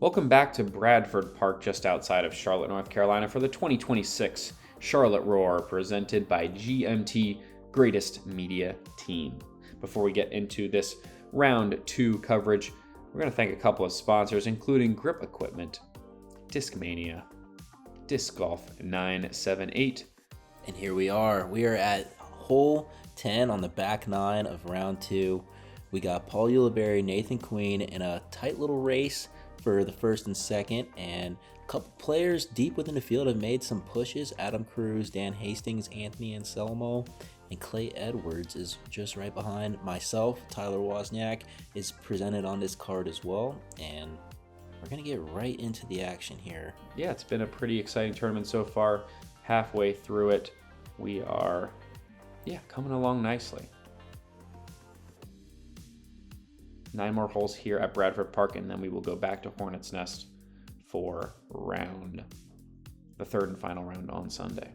Welcome back to Bradford Park, just outside of Charlotte, North Carolina, for the 2026 Charlotte Roar, presented by GMT Greatest Media Team. Before we get into this round 2 coverage, we're going to thank a couple of sponsors, including Grip Equipment, Discmania, Disc Golf 978. And here we are. We are at hole 10 on the back 9 of round 2. We got Paul Ulibarri, Nathan Queen in a tight little race for the first and second, and a couple players deep within the field have made some pushes. Adam Cruz, Dan Hastings, Anthony Anselmo, and Clay Edwards is just right behind myself. Tyler Wozniak is presented on this card as well, and we're going to get right into the action here. Yeah, it's been a pretty exciting tournament so far. Halfway through it, we are, coming along nicely. 9 more holes here at Bradford Park, and then we will go back to Hornets Nest for the third and final round on Sunday.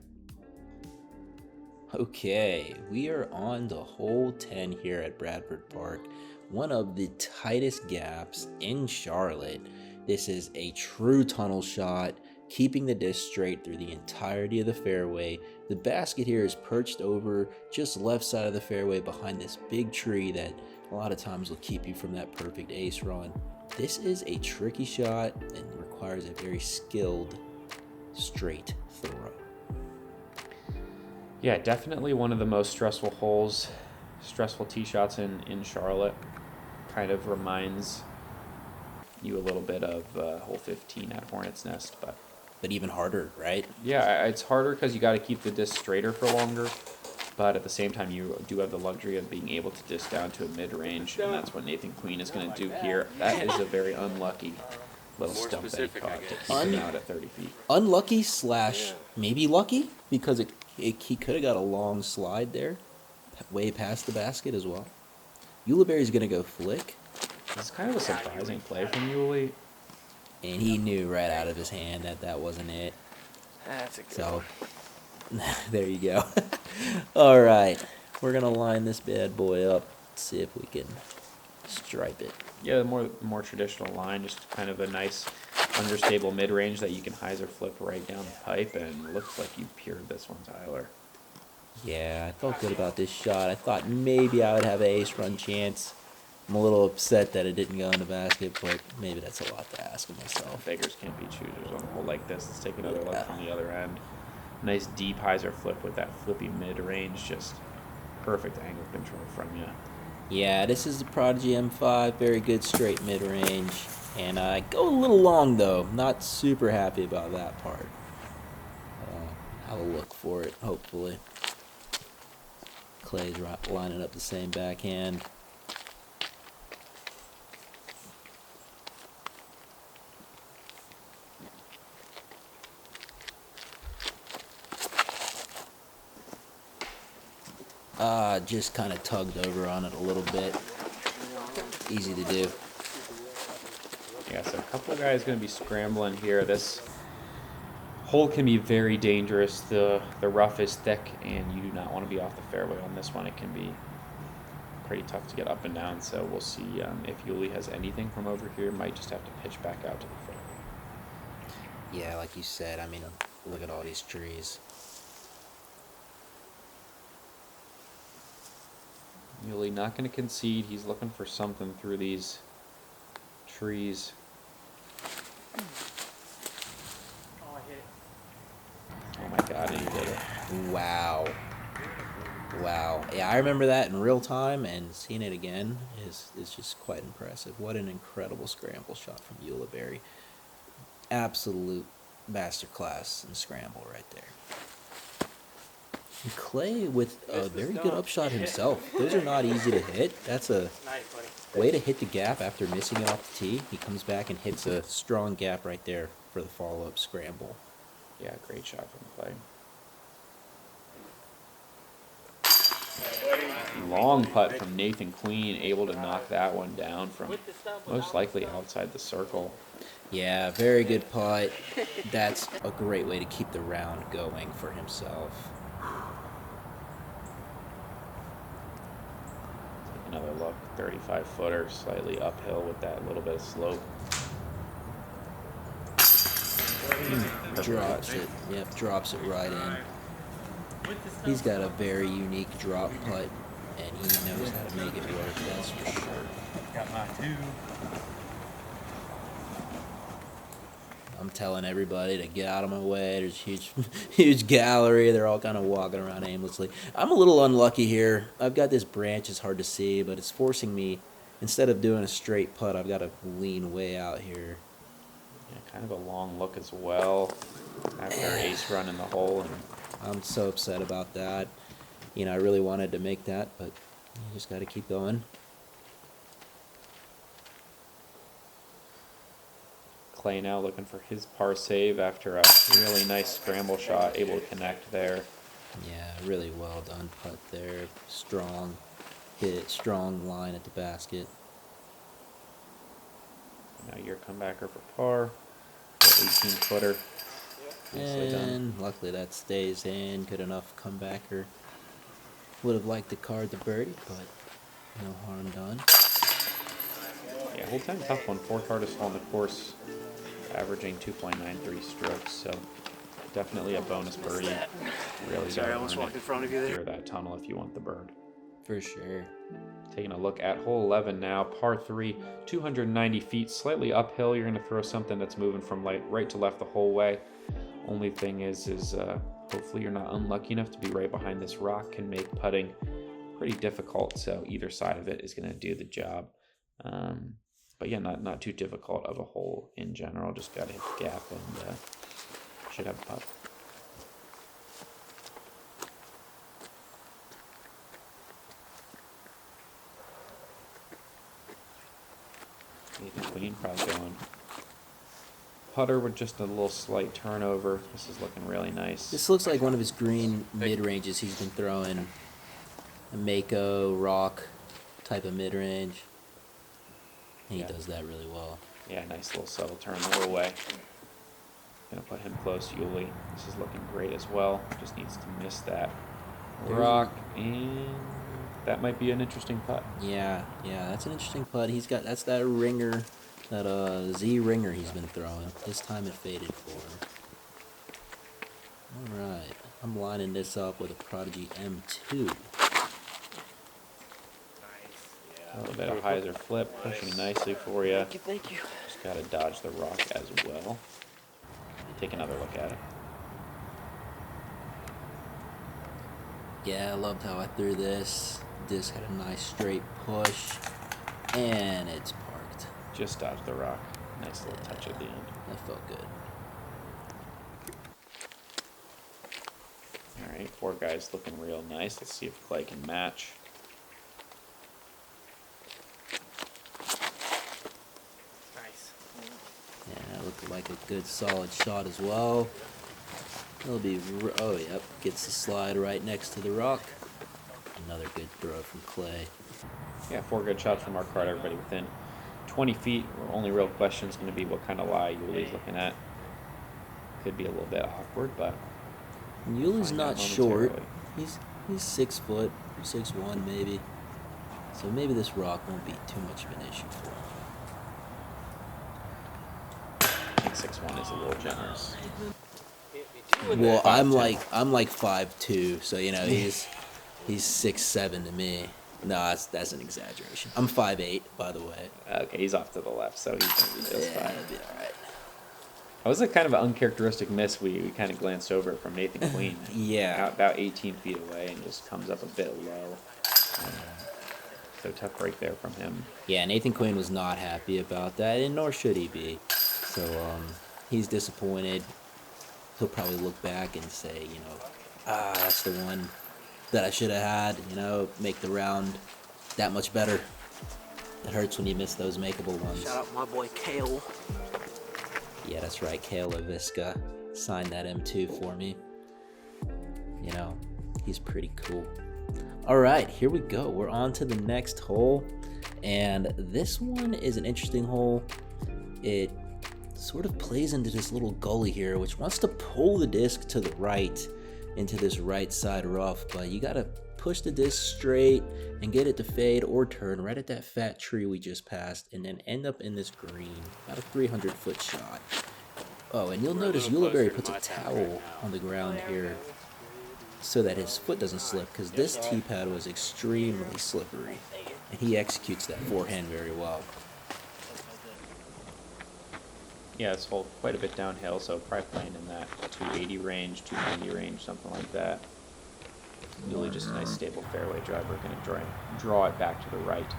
Okay, we are on to hole 10 here at Bradford Park, one of the tightest gaps in Charlotte. This is a true tunnel shot, keeping the disc straight through the entirety of the fairway. The basket here is perched over just left side of the fairway behind this big tree that a lot of times will keep you from that perfect ace run. This is a tricky shot and requires a very skilled straight throw. Yeah, definitely one of the most stressful holes, stressful tee shots in Charlotte. Kind of reminds you a little bit of hole 15 at Hornets Nest, but even harder, right? Yeah, it's harder because you got to keep the disc straighter for longer, but at the same time you do have the luxury of being able to disc down to a mid-range, and that's what Nathan Queen is going to do here. That is a very unlucky little stump that he caught to keep him out at 30 feet. Unlucky / maybe lucky, because he could have got a long slide there, way past the basket as well. Ulibarri's going to go flick. It's kind of a surprising play from Uli. And he knew right out of his hand that wasn't it. That's a good So, there you go. All right, we're going to line this bad boy up, see if we can stripe it. Yeah, the more traditional line, just kind of a nice understable mid-range that you can hyzer flip right down the pipe, and looks like you pured this one, Tyler. Yeah, I felt good about this shot. I thought maybe I would have an ace run chance. I'm a little upset that it didn't go in the basket, but maybe that's a lot to ask of myself. Beggars can't be choosers on a hole like this. Let's take another look from the other end. Nice deep hyzer flip with that flippy mid-range, just perfect angle control from you. Yeah, this is the Prodigy M5, very good straight mid-range. And I go a little long though, not super happy about that part. I'll look for it, hopefully. Clay's lining up the same backhand. Just kind of tugged over on it a little bit. Easy to do. Yeah, so a couple of guys going to be scrambling here. This hole can be very dangerous. The rough is thick, and you do not want to be off the fairway on this one. It can be pretty tough to get up and down, so we'll see if Uli has anything from over here. Might just have to pitch back out to the fairway. Yeah, like you said, I mean, look at all these trees. Uli not going to concede. He's looking for something through these trees. Oh my God, and he did it. Wow. Yeah, I remember that in real time, and seeing it again is just quite impressive. What an incredible scramble shot from Ulibarri. Absolute masterclass in scramble right there. And Clay with a very good upshot himself. Those are not easy to hit. That's a way to hit the gap after missing it off the tee. He comes back and hits a strong gap right there for the follow-up scramble. Yeah, great shot from Clay. Long putt from Nathan Queen, able to knock that one down from most likely outside the circle. Yeah, very good putt. That's a great way to keep the round going for himself. Another look, 35-footer, slightly uphill with that little bit of slope. Drops it. Yep, drops it right in. He's got a very unique drop putt, and he knows how to make it work, that's for sure. Got mine too. I'm telling everybody to get out of my way. There's huge, huge gallery. They're all kind of walking around aimlessly. I'm a little unlucky here. I've got this branch. It's hard to see, but it's forcing me, instead of doing a straight putt, I've got to lean way out here. Yeah, kind of a long look as well. After ace run in the hole. And I'm so upset about that. You know, I really wanted to make that, but you just got to keep going. Clay now looking for his par save after a really nice scramble shot, able to connect there. Yeah, really well done putt there. Strong hit, strong line at the basket. Now your comebacker for par. 18-footer. Nicely done. And luckily that stays in. Good enough comebacker. Would have liked to card the birdie, but no harm done. Yeah, hole 10 tough one. Fourth hardest hole on the course, averaging 2.93 strokes. So definitely a bonus birdie. Really Sorry, I almost walked in front of you there. Clear that tunnel if you want the bird. For sure. Taking a look at hole 11 now, par 3, 290 feet, slightly uphill. You're going to throw something that's moving from right to left the whole way. Only thing is hopefully you're not unlucky enough to be right behind this rock. Can make putting pretty difficult, so either side of it is going to do the job. But yeah, not too difficult of a hole in general. Just got to hit the gap and should have a putt. Nathan Queen probably going putter with just a little slight turnover. This is looking really nice. This looks like one of his green mid-ranges he's been throwing. A Mako, rock type of mid-range. He does that really well. Yeah, nice little subtle turn the whole way. Gonna put him close, Uli. This is looking great as well. Just needs to miss that rock, and that might be an interesting putt. Yeah, that's an interesting putt. That's that ringer, that Z ringer he's been throwing. This time it faded for him. All right, I'm lining this up with a Prodigy M2. A little bit of hyzer flip, pushing nicely for you. Thank you. Just gotta dodge the rock as well. Take another look at it. Yeah, I loved how I threw this. This had a nice straight push, and it's parked. Just dodge the rock. Nice little touch at the end. That felt good. All right, four guys looking real nice. Let's see if Clay can match. Nice. Yeah, that looked like a good solid shot as well. It'll be, oh yep, gets the slide right next to the rock. Another good throw from Clay. Yeah, four good shots from our card. Everybody within 20 feet. Our only real question is going to be what kind of lie Yuli's looking at. Could be a little bit awkward, but Yuli's find not out short. momentarily. He's 6 foot, 6'1" maybe. So maybe this rock won't be too much of an issue for him. I think 6'1" is a little generous. Well, I'm like 5'2", so you know he's 6'7" to me. No, that's an exaggeration. I'm 5'8", by the way. Okay, he's off to the left, so he's going to be just fine. It'll be all right. That was a kind of an uncharacteristic miss. We kind of glanced over it from Nathan Queen. Yeah. About 18 feet away and just comes up a bit low. So tough break there from him. Yeah, Nathan Quinn was not happy about that, and nor should he be. So he's disappointed. He'll probably look back and say, you know, that's the one that I should have had, you know, make the round that much better. It hurts when you miss those makeable ones. Shout out my boy Kale. Yeah, that's right, Kale Laviska signed that M2 for me. You know, he's pretty cool. All right, here we go. We're on to the next hole, and this one is an interesting hole. It sort of plays into this little gully here, which wants to pull the disc to the right into this right side rough, but you gotta push the disc straight and get it to fade or turn right at that fat tree we just passed, and then end up in this green. About a 300-foot shot. Oh, and you'll notice Ulibarri puts a towel on the ground here so that his foot doesn't slip, because this tee pad was extremely slippery, and he executes that forehand very well. Yeah, this hole quite a bit downhill, so probably playing in that 280 range, 290 range, something like that. Really just a nice stable fairway driver, going to draw it back to the right,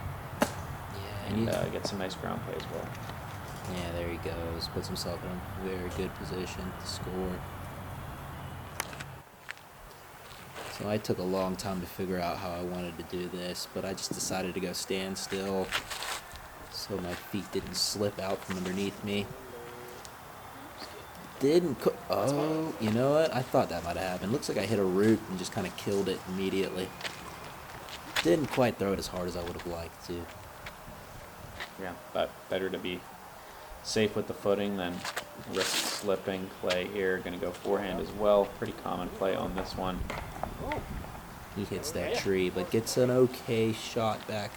Yeah, and get some nice ground play as well. yeah, there he goes. Puts himself in a very good position to score. So I took a long time to figure out how I wanted to do this, but I just decided to go stand still so my feet didn't slip out from underneath me. Oh, you know what? I thought that might have happened. Looks like I hit a root and just kind of killed it immediately. Didn't quite throw it as hard as I would have liked to. Yeah, but better to be safe with the footing than risk slipping. Play here, going to go forehand as well. Pretty common play on this one. He hits that tree, but gets an okay shot back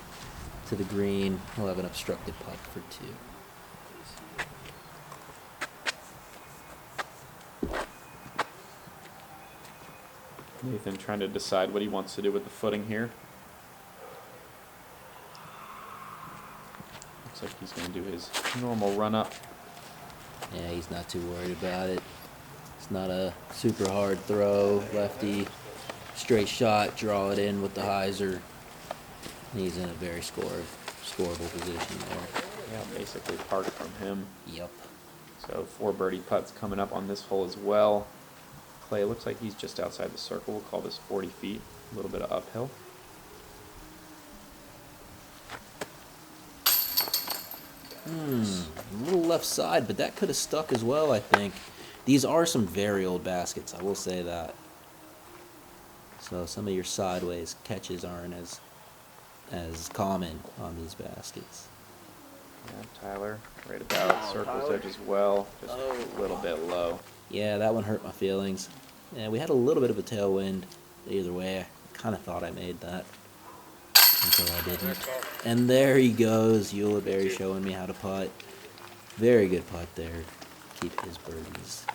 to the green. He'll have an obstructed putt for 2. Nathan trying to decide what he wants to do with the footing here. Looks like he's going to do his normal run up. Yeah, he's not too worried about it. It's not a super hard throw. Lefty, straight shot, draw it in with the hyzer. He's in a very scoreable position there. Yeah, basically parked from him. Yep. So 4 birdie putts coming up on this hole as well. Clay looks like he's just outside the circle. We'll call this 40 feet. A little bit of uphill. A little left side, but that could have stuck as well, I think. These are some very old baskets, I will say that. So some of your sideways catches aren't as common on these baskets. Yeah, Tyler, right about circle's edge as well. Just a little bit low. Yeah, that one hurt my feelings. Yeah, we had a little bit of a tailwind. Either way, I kind of thought I made that until I didn't. And there he goes, Ulibarri showing me how to putt. Very good putt there. Keep his birdies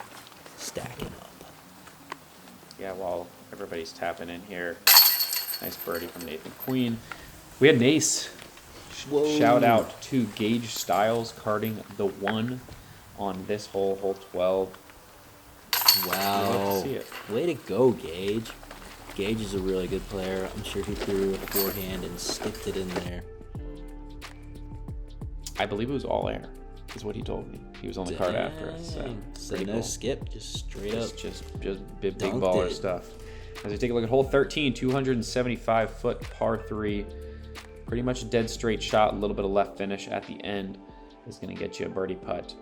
stacking up. Yeah, while everybody's tapping in here, nice birdie from Nathan Queen. We had an ace. Whoa. Shout out to Gage Styles carding the 1 on this hole, hole 12. Wow. Love to see it. Way to go, Gage. Gage is a really good player. I'm sure he threw a forehand and sticked it in there. I believe it was all air, is what he told me. He was on the card after us. So pretty no cool. skip, just straight up. Just big Dunked baller it. stuff. As we take a look at hole 13, 275-foot par 3. Pretty much dead straight shot, a little bit of left finish at the end is going to get you a birdie putt.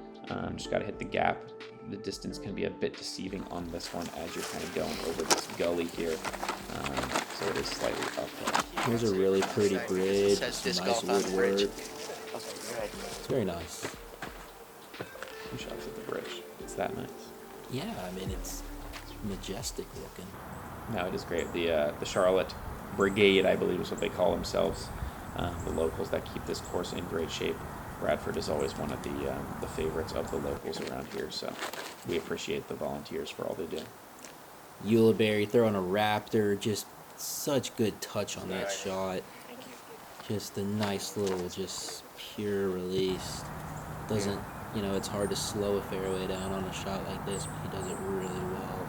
Just got to hit the gap. The distance can be a bit deceiving on this one as you're kind of going over this gully here. So it is slightly uphill. Here's a really pretty bridge, some nice woodwork. It's very nice. 2 shots at the bridge. It's that nice. Yeah, I mean, it's majestic looking. No, it is great. The Charlotte Brigade, I believe, is what they call themselves. The locals that keep this course in great shape. Bradford is always one of the favorites of the locals around here, so we appreciate the volunteers for all they do. Ulibarri throwing a raptor, just such good touch on that shot. Just a nice little, just pure release. Doesn't, it's hard to slow a fairway down on a shot like this, but he does it really well.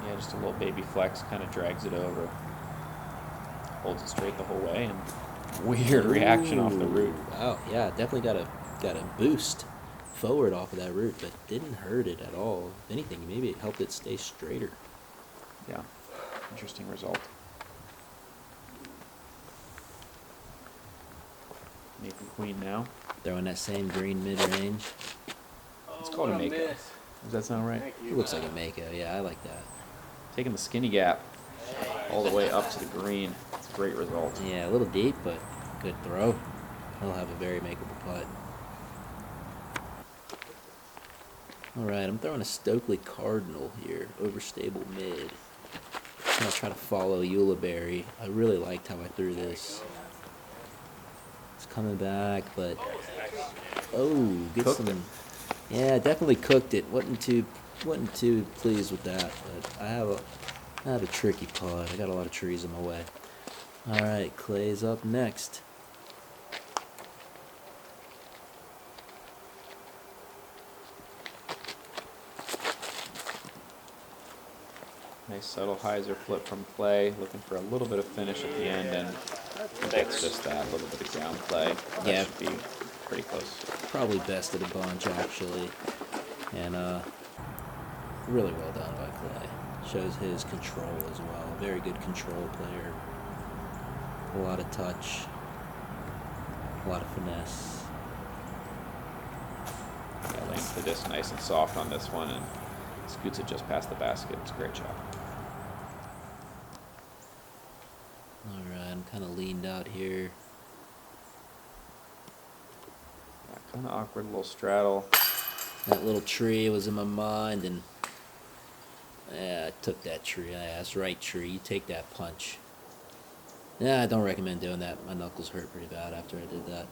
Yeah, just a little baby flex, kind of drags it over. Holds it straight the whole way, and weird reaction off the root. Wow, yeah, definitely got a boost forward off of that root, but didn't hurt it at all. If anything, maybe it helped it stay straighter. Yeah, interesting result. Nathan Queen now. Throwing that same green mid-range. It's called a Mako. Does that sound right? It looks like a Mako, yeah, I like that. Taking the skinny gap all the way up to the green. It's a great result. Yeah, a little deep, but good throw. He'll have a very makeable putt. Alright, I'm throwing a Stokely Cardinal here, overstable mid. I'm going to try to follow Ulibarri. I really liked how I threw this. It's coming back, but... Oh, Cooked Yeah, definitely cooked it. Wasn't too pleased with that, but I have a tricky putt. I got a lot of trees in my way. All right, Clay's up next. Nice subtle hyzer flip from Clay, looking for a little bit of finish at the end, and that's just that, a little bit of ground play. That Yeah. should be pretty close. Probably best of the bunch, actually. And really well done by Clay. Shows his control as well. Very good control player. A lot of touch. A lot of finesse. Yeah, lands the disc nice and soft on this one, and scoots it just past the basket. It's a great shot. Alright, I'm kind of leaned out here. Yeah, kind of awkward little straddle. That little tree was in my mind, and yeah, I took that tree. That's right, tree. You take that punch. Yeah, I don't recommend doing that. My knuckles hurt pretty bad after I did that.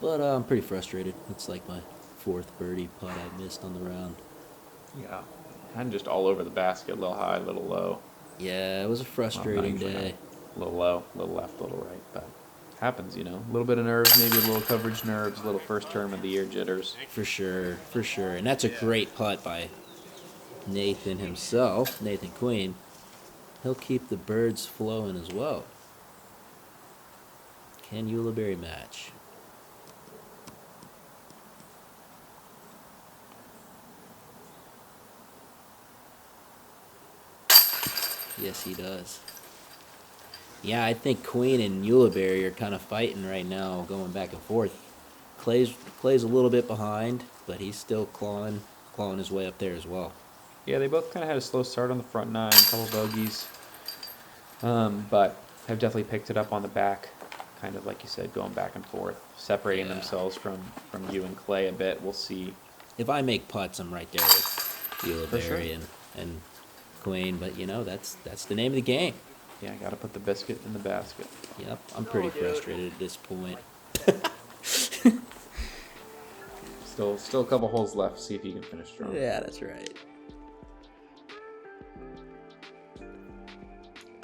But I'm pretty frustrated. It's like my 4th birdie putt I missed on the round. Yeah, kind of just all over the basket, a little high, a little low. Yeah, it was a frustrating day. A little low, a little left, a little right, but happens, you know. A little bit of nerves, maybe a little coverage nerves, a little first term of the year jitters. For sure, for sure. And that's a great putt by Nathan himself, Nathan Queen. He'll keep the birds flowing as well. Can Ulibarri match? Yes, he does. Yeah, I think Queen and Ulibarri are kind of fighting right now, going back and forth. Clay's a little bit behind, but he's still clawing his way up there as well. Yeah, they both kind of had a slow start on the front nine, a couple bogeys, but have definitely picked it up on the back, kind of like you said, going back and forth, separating themselves from you and Clay a bit. We'll see. If I make putts, I'm right there with Ulibarri sure. and Queen, but you know that's the name of the game. Yeah, got to put the biscuit in the basket. Yep, I'm pretty frustrated at this point. Still a couple holes left. See if you can finish strong. Yeah, that's right.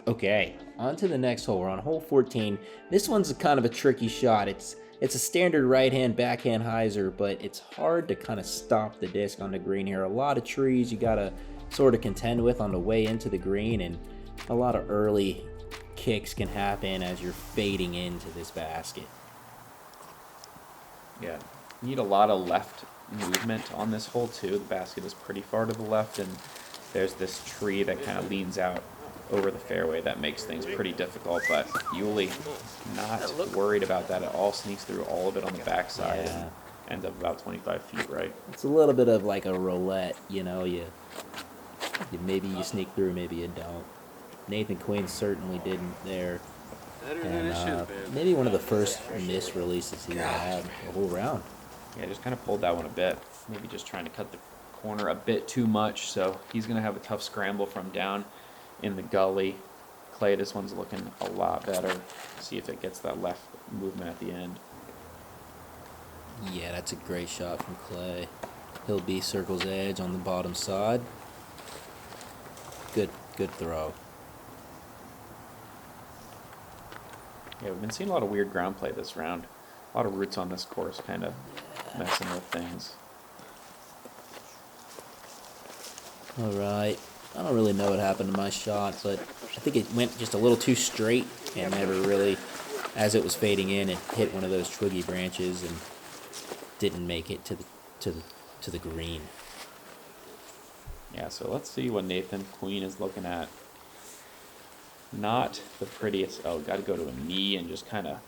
Okay, on to the next hole. We're on hole 14. This one's kind of a tricky shot. It's a standard right-hand backhand hyzer, but it's hard to kind of stop the disc on the green here. A lot of trees you gotta sort of contend with on the way into the green, and a lot of early kicks can happen as you're fading into this basket. Yeah, you need a lot of left movement on this hole too. The basket is pretty far to the left, and there's this tree that kind of leans out over the fairway that makes things pretty difficult. But Yuli, not worried about that at all. Sneaks through all of it on the backside and ends up about 25 feet right. It's a little bit of like a roulette, you know. Maybe you sneak through, maybe you don't. Nathan Queen certainly didn't there. And maybe one of the first miss releases he had the whole round. Yeah, just kind of pulled that one a bit. Maybe just trying to cut the corner a bit too much. So he's going to have a tough scramble from down in the gully. Clay, this one's looking a lot better. See if it gets that left movement at the end. Yeah, that's a great shot from Clay. He'll be circle's edge on the bottom side. Good throw. Yeah, we've been seeing a lot of weird ground play this round. A lot of roots on this course kind of messing with things. All right. I don't really know what happened to my shot, but I think it went just a little too straight and never really, as it was fading in, it hit one of those twiggy branches and didn't make it to the green. Yeah, so let's see what Nathan Queen is looking at. Not the prettiest. Oh, got to go to a knee and just kind of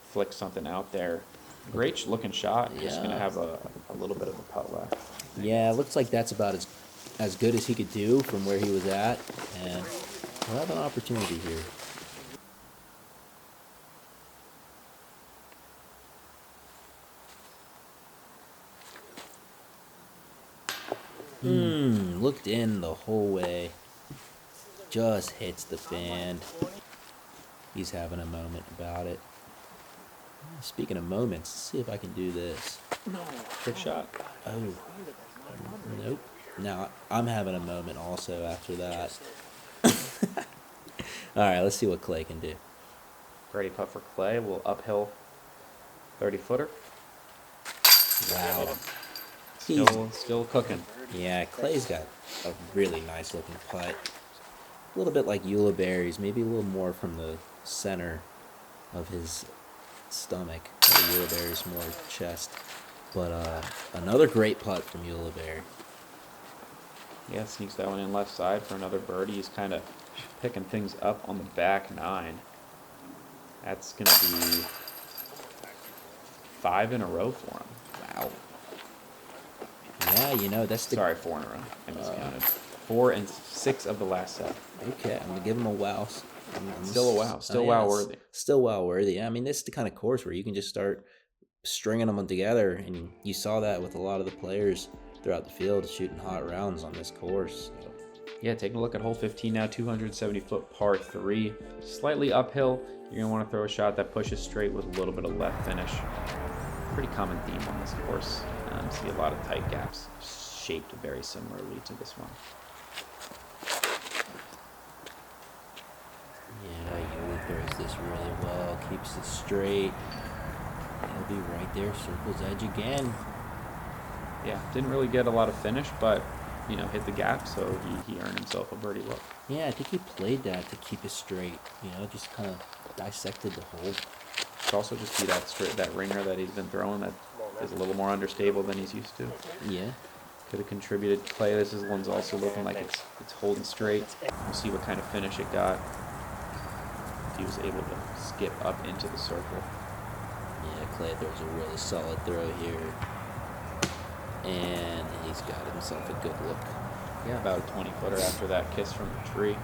flick something out there. Great looking shot. Just going to have a little bit of a putt left. Yeah, it looks like that's about as good as he could do from where he was at, and we'll have an opportunity here. Looked in the whole way. Just hits the fan. He's having a moment about it. Speaking of moments, let's see if I can do this. Quick shot. Oh, nope. Now, I'm having a moment also after that. All right, let's see what Clay can do. Birdie putt for Clay. A little uphill 30-footer. Wow. Still cooking. Yeah, Clay's got a really nice looking putt. A little bit like Ulibarri's, maybe a little more from the center of his stomach. Ulibarri's more chest. But another great putt from Ulibarri. Yeah, sneaks that one in left side for another birdie. He's kind of picking things up on the back nine. That's going to be 5 in a row for him. Wow. Yeah, you know, that's the... Sorry, 4 in a row. I miscounted. 4 and 6 of the last 7. Okay, I'm going to give him a wow. Still a wow. Still wow worthy. Still wow worthy. Yeah, I mean, this is the kind of course where you can just start stringing them together, and you saw that with a lot of the players throughout the field shooting hot rounds on this course. So. Yeah, taking a look at hole 15 now, 270-foot par 3. Slightly uphill. You're going to want to throw a shot that pushes straight with a little bit of left finish. Pretty common theme on this course. See a lot of tight gaps shaped very similarly to this one. Yeah, Yuli throws this really well, keeps it straight. He'll be right there, circle's edge again. Yeah, didn't really get a lot of finish, but, you know, hit the gap, so he earned himself a birdie look. Yeah, I think he played that to keep it straight. You know, just kind of dissected the hole. Could also just be that ringer that he's been throwing that is a little more understable than he's used to. Yeah. Could have contributed. Clay, this one's also looking like it's holding straight. We'll see what kind of finish it got. If he was able to skip up into the circle. Yeah, Clay throws a really solid throw here. And he's got himself a good look. Yeah, about a 20-footer after that kiss from the tree.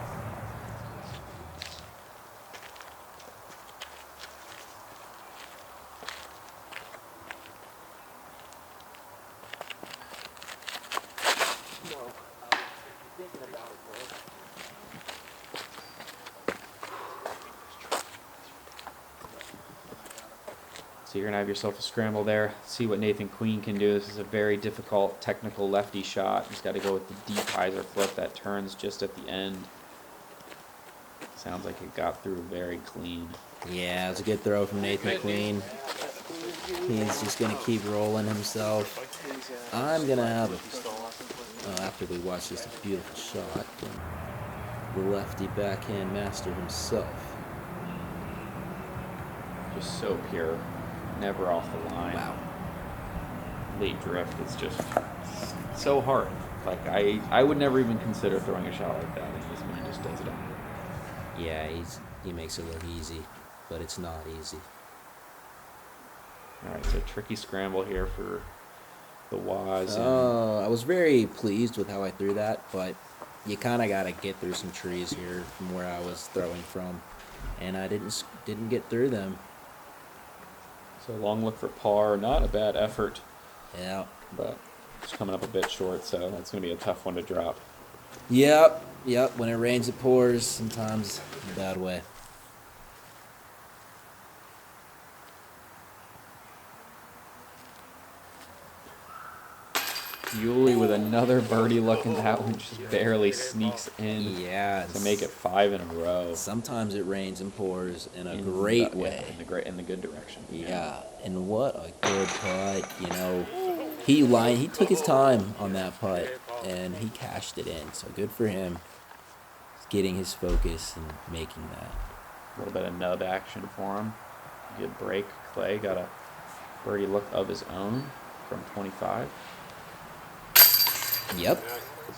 So you're going to have yourself a scramble there. See what Nathan Queen can do. This is a very difficult technical lefty shot. He's got to go with the deep hyzer flip that turns just at the end. Sounds like it got through very clean. Yeah, it was a good throw from Nathan Queen. He's just going to keep rolling himself. I'm going to have after we watch this beautiful shot from the lefty backhand master himself. Just so pure. Never off the line. Wow. Late drift is just so hard. Like, I would never even consider throwing a shot like that, and this man just does it all. Yeah, he makes it look easy, but it's not easy. All right, so tricky scramble here for the Woz. I was very pleased with how I threw that, but you kind of got to get through some trees here from where I was throwing from, and I didn't get through them. So long look for par, not a bad effort. Yeah. But it's coming up a bit short, so that's going to be a tough one to drop. Yep. When it rains, it pours, sometimes in a bad way. Yuli with another birdie look, and that one just barely sneaks in. Yeah. To make it 5 in a row. Sometimes it rains and pours in a great way. In the good direction. Yeah. And what a good putt. You know, he took his time on that putt, and he cashed it in. So good for him. Getting his focus and making that. A little bit of nub action for him. Good break. Clay got a birdie look of his own from 25. Yep.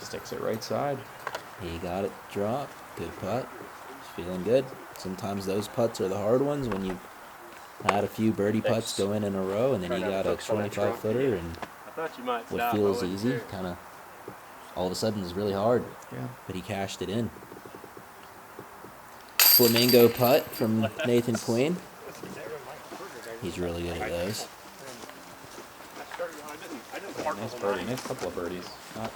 Sticks it right side. He got it dropped. Good putt. He's feeling good. Sometimes those putts are the hard ones when you had a few birdie putts go in a row, and then you got a 25-footer, and what feels easy kind of all of a sudden is really hard. Yeah. But he cashed it in. Flamingo putt from Nathan Queen. He's really good at those. Yeah, nice birdie. Nice couple of birdies.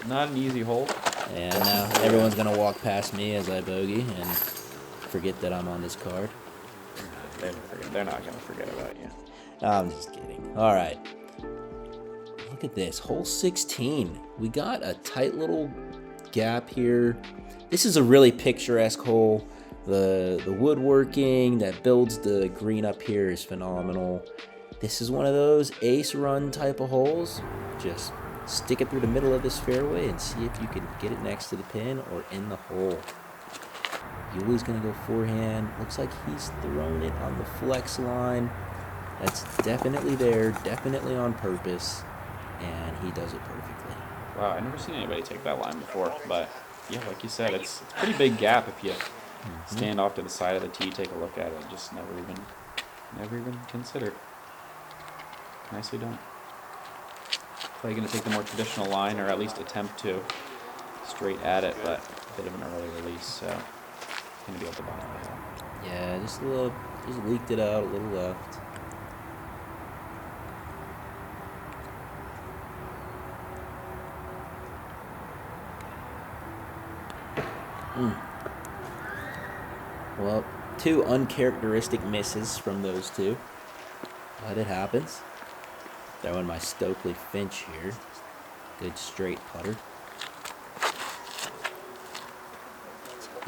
Not an easy hole. And now everyone's going to walk past me as I bogey and forget that I'm on this card. They're not gonna forget about you. I'm just kidding. All right. Look at this. Hole 16. We got a tight little gap here. This is a really picturesque hole. The woodworking that builds the green up here is phenomenal. This is one of those ace run type of holes. Just stick it through the middle of this fairway and see if you can get it next to the pin or in the hole. Yuli's gonna go forehand. Looks like he's throwing it on the flex line. That's definitely there, definitely on purpose, and he does it perfectly. Wow, I've never seen anybody take that line before, but yeah, like you said, it's a pretty big gap if you stand off to the side of the tee, take a look at it, just never even considered. Nicely done. Clay gonna take the more traditional line, or at least attempt to, straight at it, but a bit of an early release, so gonna be at the bottom of the hill. Yeah, just leaked it out a little left. Well, two uncharacteristic misses from those two, but it happens. Throwing my Stokely Finch here. Good straight putter.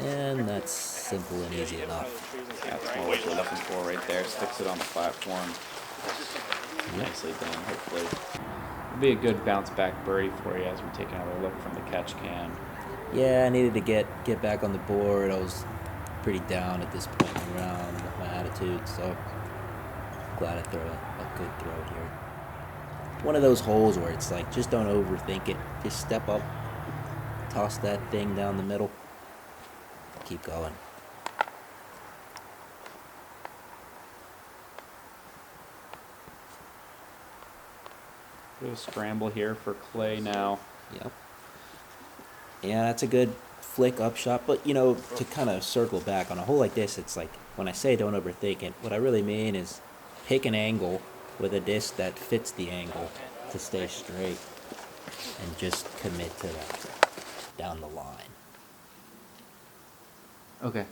And that's simple and easy enough. Yeah, that's more what you're looking for right there. Sticks it on the platform. Nicely done, hopefully. It'll be a good bounce back birdie for you as we take another look from the catch cam. Yeah, I needed to get back on the board. I was pretty down at this point in the round with my attitude, so glad I throw a good throw here. One of those holes where it's like, just don't overthink it. Just step up, toss that thing down the middle, keep going. Bit of a scramble here for Clay now. Yep. Yeah, that's a good flick up shot, but you know, to kind of circle back on a hole like this, it's like, when I say don't overthink it, what I really mean is pick an angle with a disc that fits the angle to stay straight and just commit to that down the line. Okay.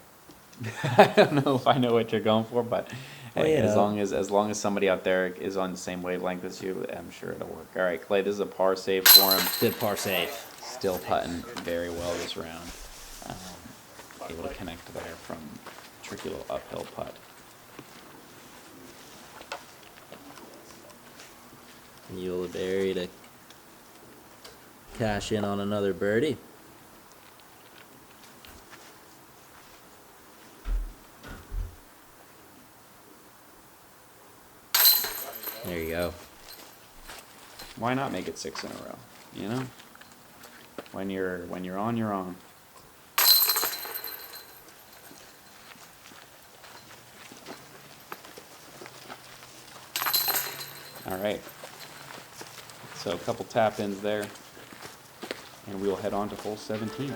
I don't know if I know what you're going for, but Well, hey, you as know. long as somebody out there is on the same wavelength as you, I'm sure it'll work. All right, Clay, this is a par save for him. Good par save. Still putting very well this round. Able to connect there from tricky little uphill putt. Ulibarri to cash in on another birdie. There you go. Why not make it 6 in a row? You know, when you're on, you're on. All right. So a couple tap ins there, and we'll head on to hole 17.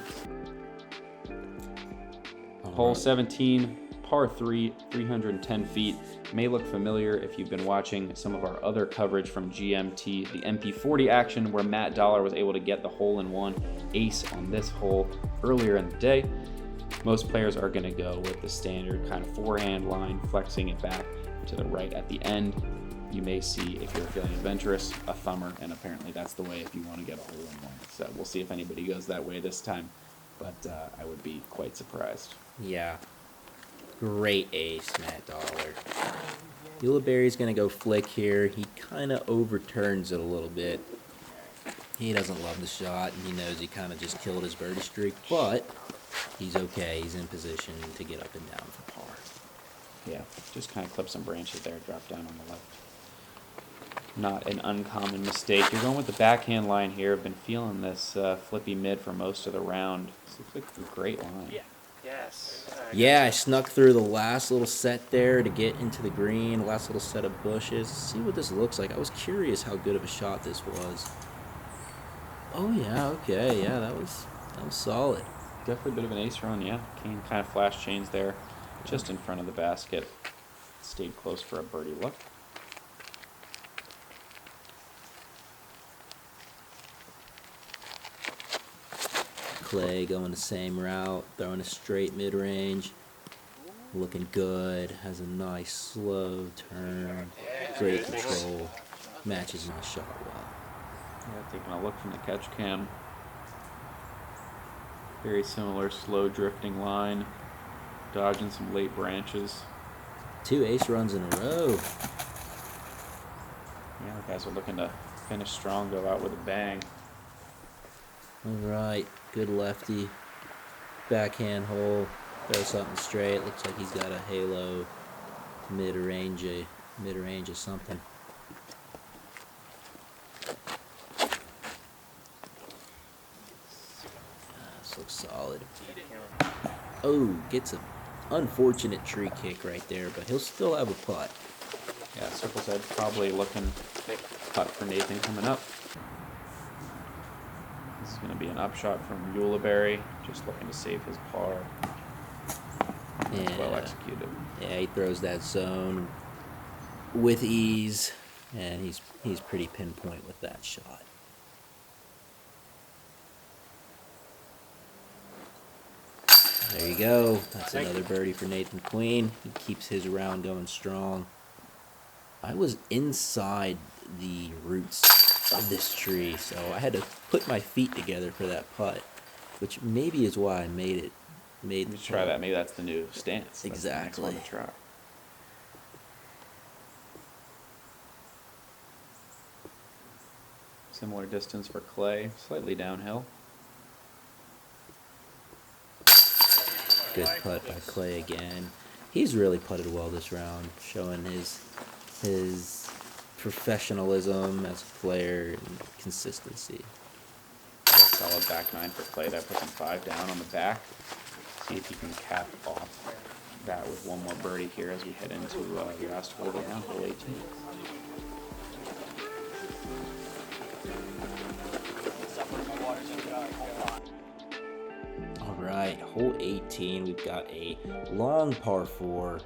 Hole 17, par 3, 310 feet. May look familiar if you've been watching some of our other coverage from GMT, the MP40 action where Matt Dollar was able to get the hole-in-one ace on this hole earlier in the day. Most players are going to go with the standard kind of forehand line, flexing it back to the right at the end. You may see, if you're feeling adventurous, a thumber, and apparently that's the way if you want to get a hole-in-one. So we'll see if anybody goes that way this time, but I would be quite surprised. Yeah. Great ace, Matt Dollar. Ulibarri's going to go flick here. He kind of overturns it a little bit. He doesn't love the shot, and he knows he kind of just killed his birdie streak, but he's okay. He's in position to get up and down for par. Yeah, just kind of clip some branches there, drop down on the left. Not an uncommon mistake. You're going with the backhand line here. I've been feeling this flippy mid for most of the round. This looks like a great line. Yeah. Yes. Yeah, I snuck through the last little set there to get into the green, last little set of bushes. See what this looks like. I was curious how good of a shot this was. Oh yeah, okay, yeah, that was solid. Definitely a bit of an ace run, yeah. Came kind of flash chains there, just in front of the basket. Stayed close for a birdie look. Clay going the same route, throwing a straight mid-range. Looking good. Has a nice slow turn. Great control. Matches my shot well. Yeah, taking a look from the catch cam. Very similar slow drifting line. Dodging some late branches. 2 ace runs in a row. Yeah, the guys are looking to finish strong, go out with a bang. Alright, good lefty. Backhand hole. Throw something straight. Looks like he's got a halo mid-range of something. This looks solid. Oh, gets an unfortunate tree kick right there, but he'll still have a putt. Yeah, Circle's Edge probably looking putt for Nathan coming up. This is going to be an upshot from Ulibarri, just looking to save his par. Yeah. Well executed. Yeah, he throws that zone with ease, and he's pretty pinpoint with that shot. There you go. That's another birdie for Nathan Queen. He keeps his round going strong. I was inside the roots of this tree, so I had to put my feet together for that putt, which maybe is why I made it. Let's try that. Maybe that's the new stance. That's Exactly. the next one to try. Similar distance for Clay, slightly downhill. Good putt by Clay again. He's really putted well this round, showing his professionalism as a player and consistency. A solid back nine for Clay. That puts him 5 down on the back. See if he can cap off that with one more birdie here as we head into the last hole of the round, hole 18. Alright, hole 18, we've got a long par 4.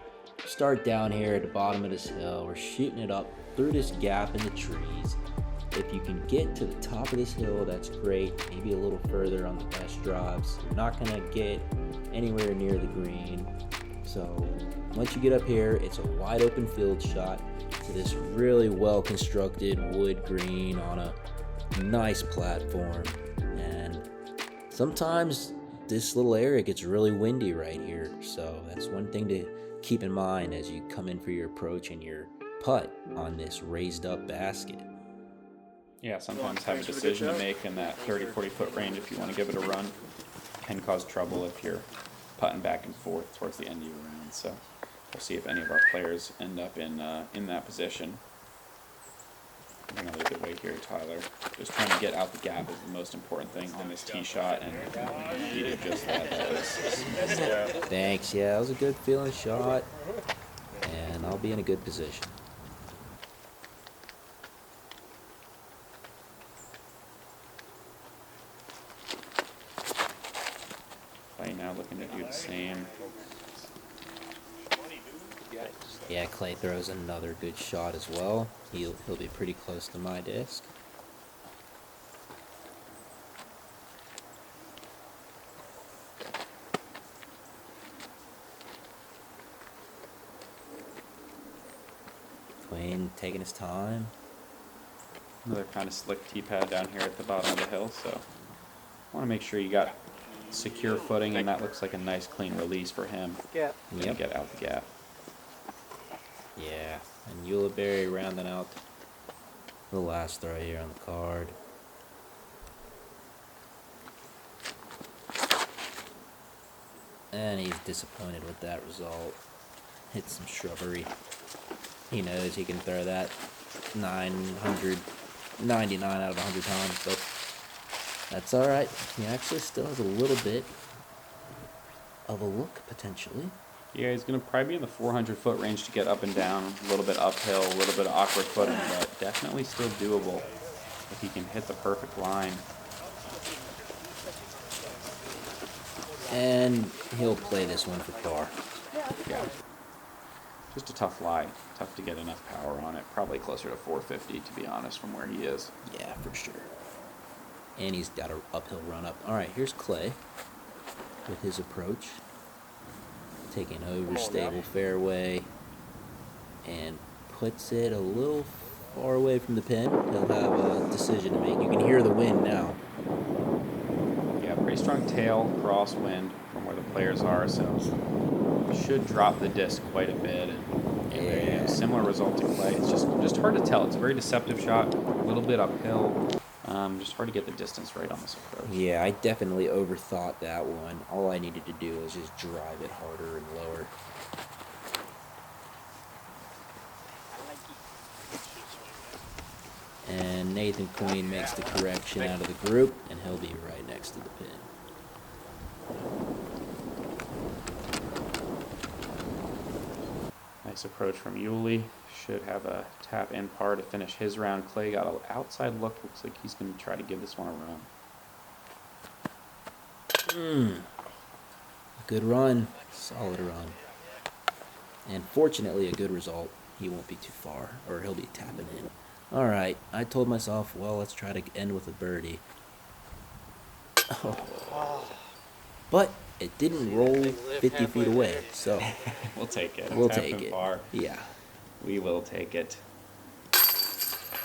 Start down here at the bottom of this hill. We're shooting it up through this gap in the trees. If you can get to the top of this hill, that's great. Maybe a little further on the best drives. You're not going to get anywhere near the green. So once you get up here, it's a wide open field shot to this really well constructed wood green on a nice platform. And sometimes this little area gets really windy right here. So that's one thing to keep in mind as you come in for your approach and your putt on this raised up basket. Yeah, sometimes have a decision to make in that 30-40 foot range if you want to give it a run. Can cause trouble if you're putting back and forth towards the end of your round. So we'll see if any of our players end up in that position. I'm going to leave it right here, Tyler. Just trying to get out the gap is the most important thing on this tee shot, and he did just that. Thanks, yeah, that was a good feeling shot, and I'll be in a good position. Clay now looking to do the same. Yeah, Clay throws another good shot as well. He'll be pretty close to my disc. Queen taking his time. Another kind of slick tee pad down here at the bottom of the hill, so want to make sure you got secure footing, and that looks like a nice clean release for him. Yeah. To get out the gap. Yeah, and Ulibarri rounding out the last throw here on the card. And he's disappointed with that result. Hit some shrubbery. He knows he can throw that 999 out of 100 times, but that's alright. He actually still has a little bit of a look, potentially. Yeah, he's going to probably be in the 400 foot range to get up and down, a little bit uphill, a little bit of awkward footing, but definitely still doable if he can hit the perfect line. And he'll play this one for par. Yeah. Just a tough lie. Tough to get enough power on it. Probably closer to 450, to be honest, from where he is. Yeah, for sure. And he's got an uphill run up. All right, here's Clay with his approach. taking over stable fairway and puts it a little far away from the pin. He'll have a decision to make. You can hear the wind now. Yeah, pretty strong tail crosswind from where the players are, so should drop the disc quite a bit. And there you go. Similar result to play. It's just hard to tell. It's a very deceptive shot, a little bit uphill. Just hard to get the distance right on this approach. Yeah, I definitely overthought that one. All I needed to do was just drive it harder and lower. And Nathan Queen makes the correction out of the group, and he'll be right next to the pin. Nice approach from Uli. Should have a tap in par to finish his round. Clay got an outside look. Looks like he's going to try to give this one a run. Good run. Solid run. And fortunately, a good result. He won't be too far, or he'll be tapping in. All right, I told myself, well, let's try to end with a birdie. Oh. But it didn't roll 50 feet away, so We'll take it. we'll Tap take in it. par. Yeah. We will take it.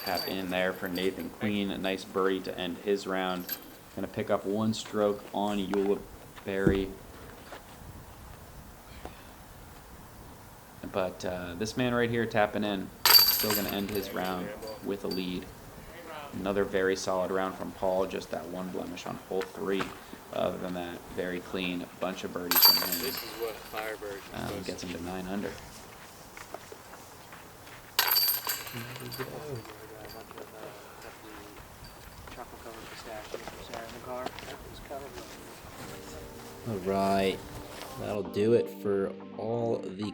Tap in there for Nathan Queen. A nice birdie to end his round. Going to pick up one stroke on Ulibarri. But this man right here tapping in, still going to end his round with a lead. Another very solid round from Paul, just that one blemish on hole 3. Other than that, very clean, a bunch of birdies from him. This is what Firebird Gets him to 9 under. All right, that'll do it for all the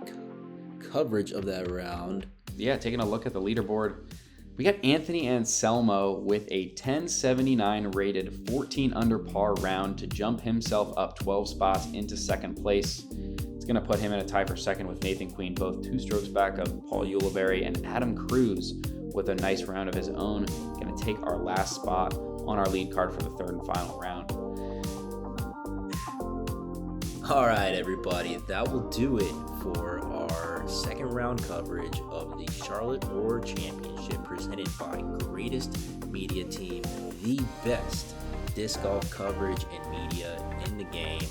coverage of that round. Yeah, taking a look at the leaderboard, we got Anthony Anselmo with a 1079 rated 14 under par round to jump himself up 12 spots into second place. It's going to put him in a tie for second with Nathan Queen, both 2 strokes back of Paul Ulibarri, and Adam Cruz with a nice round of his own. Going to take our last spot on our lead card for the third and final round. All right, everybody, that will do it for our second round coverage of the Charlotte Roar Championship presented by Greatest Media Team, the best disc golf coverage and media in the game.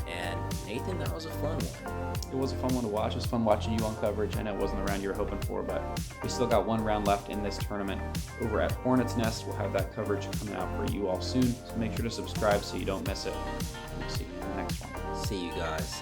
And Nathan, that was a fun one. It was a fun one to watch. It was fun watching you on coverage. I know it wasn't the round you were hoping for, but we still got one round left in this tournament over at Hornets Nest. We'll have that coverage coming out for you all soon, so make sure to subscribe so you don't miss it. And we'll see you in the next one. See you guys.